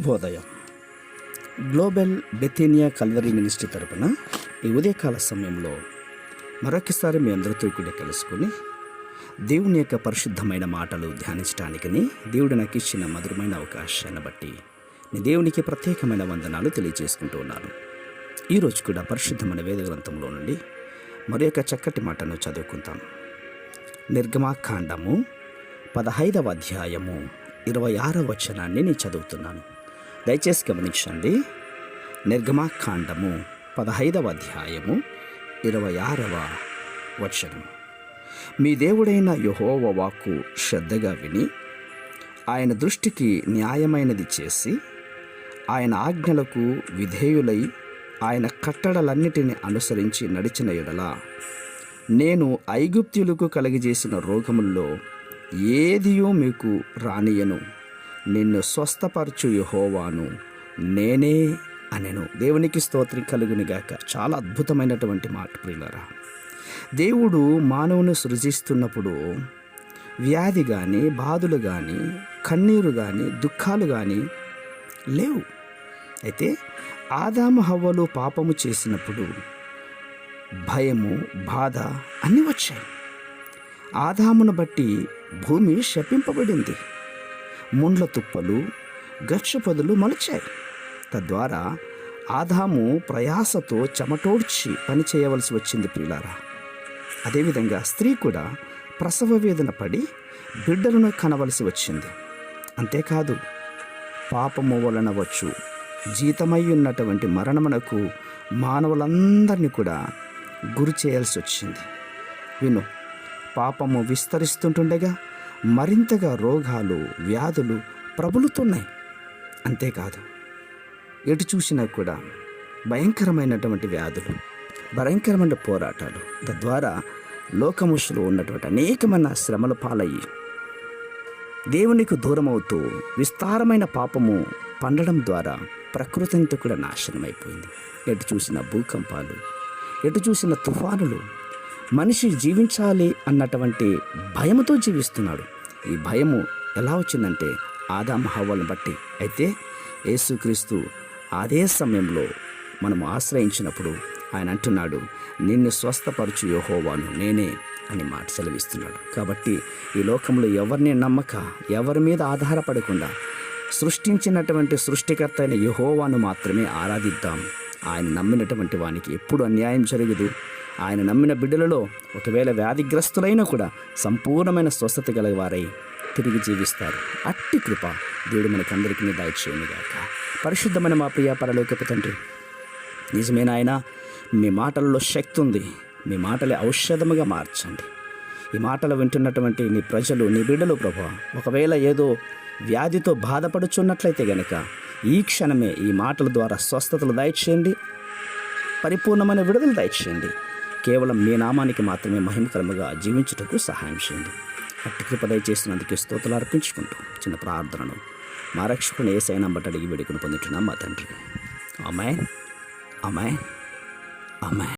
శుభోదయం. Global బెథేనియా Calvary ministry తరపున ఈ ఉదయకాల సమయంలో మరొకసారి మీ అందరితో కూడా కలుసుకొని దేవుని యొక్క పరిశుద్ధమైన మాటలు ధ్యానించడానికని దేవుడు నాకు ఇచ్చిన మధురమైన అవకాశాన్ని బట్టి నేను దేవునికి ప్రత్యేకమైన వందనాలు తెలియజేసుకుంటూ ఉన్నాను. ఈరోజు కూడా పరిశుద్ధమైన వేద గ్రంథంలో నుండి మరి యొక్క చక్కటి మాటను చదువుకుంటాం. నిర్గమాకాండము 15వ అధ్యాయము 26వ వచనాన్ని నేను చదువుతున్నాను. దయచేసి గమనించండి. నిర్గమాకాండము 15వ అధ్యాయము 26వ వచనం. మీ దేవుడైన యెహోవా వాక్కు శ్రద్ధగా విని ఆయన దృష్టికి న్యాయమైనది చేసి ఆయన ఆజ్ఞలకు విధేయులై ఆయన కట్టడలన్నిటిని అనుసరించి నడిచిన ఎడల నేను ఐగుప్తీయులకు కలుగజేసిన రోగముల్లో ఏదియో మీకు రానియను, నిన్ను స్వస్థపరచు యెహోవాను నేనే అనెను. దేవునికి స్తోత్రం కలుగునుగాక. చాలా అద్భుతమైనటువంటి మాట ప్రియులారా. దేవుడు మానవుని సృజిస్తున్నప్పుడు వ్యాధి కానీ, బాధలు కానీ, కన్నీరు కానీ, దుఃఖాలు కానీ లేవు. అయితే ఆదాము హవ్వలు పాపము చేసినప్పుడు భయము, బాధ అన్నీ వచ్చాయి. ఆదామును బట్టి భూమి శపింపబడింది. ముండ్ల తుప్పలు, గచ్చు పొదలు మొలిచాయి. తద్వారా ఆదాము ప్రయాసతో చెమటోడ్చి పని చేయవలసి వచ్చింది ప్రియులారా. అదేవిధంగా స్త్రీ కూడా ప్రసవ వేదన పడి బిడ్డలను కనవలసి వచ్చింది. అంతేకాదు, పాపము వలన వచ్చు జీతమై ఉన్నటువంటి మరణమునకు మానవులందరినీ కూడా గురి చేయాల్సి వచ్చింది. విను, పాపము విస్తరిస్తుంటుండగా మరింతగా రోగాలు, వ్యాధులు ప్రబలుతున్నాయి. అంతేకాదు, ఎటు చూసినా కూడా భయంకరమైనటువంటి వ్యాధులు, భయంకరమైన పోరాటాలు, తద్వారా లోకముషులో ఉన్నటువంటి అనేకమైన శ్రమల పాలయ్యి దేవునికి దూరమవుతూ విస్తారమైన పాపము పండడం ద్వారా ప్రకృతి అంతా కూడా నాశనమైపోయింది. ఎటు చూసిన భూకంపాలు, ఎటు చూసిన తుఫానులు. మనిషి జీవించాలి అన్నటువంటి భయముతో జీవిస్తున్నాడు. ఈ భయము ఎలా వచ్చిందంటే ఆదాము హవ్వలను బట్టి. అయితే యేసుక్రీస్తు అదే సమయంలో మనము ఆశ్రయించినప్పుడు ఆయన అంటున్నాడు, నిన్ను స్వస్థపరచు యెహోవాను నేనే అని మాట సెలవిస్తున్నాడు. కాబట్టి ఈ లోకంలో ఎవరిని నమ్మక, ఎవరి మీద ఆధారపడకుండా సృష్టించినటువంటి సృష్టికర్త అయిన యెహోవాను మాత్రమే ఆరాధిద్దాం. ఆయన నమ్మినటువంటి వానికి ఎప్పుడు అన్యాయం జరగదు. ఆయన నమ్మిన బిడ్డలలో ఒకవేళ వ్యాధిగ్రస్తులైనా కూడా సంపూర్ణమైన స్వస్థత గలవారై తిరిగి జీవిస్తారు. అట్టి కృప దేవుడు మనకందరికీ దయచేయునుగాక. పరిశుద్ధమైన మా ప్రియ పరలోకపు తండ్రి, నిజమే నాయన, మీ మాటల్లో శక్తి ఉంది. మీ మాటలే ఔషధముగా మార్చండి. ఈ మాటలు వింటున్నటువంటి నీ ప్రజలు, నీ బిడ్డలు ప్రభువా, ఒకవేళ ఏదో వ్యాధితో బాధపడుచున్నట్లయితే గనక ఈ క్షణమే ఈ మాటల ద్వారా స్వస్థతలు దయచేయండి, పరిపూర్ణమైన విడుదల దయచేయండి. కేవలం మీ నామానికి మాత్రమే మహిమకరముగా జీవించుటకు సహాయం చేయండి. అట్టి కృప దయచేసినందుకు స్తోత్రాలు అర్పించుకుంటూ చిన్న ప్రార్థనను మా రక్షకుని యేసయ్య నంబట అడిగి వేడుకను పొందుతున్నాం మా తండ్రి. ఆమేన్, ఆమేన్, ఆమేన్.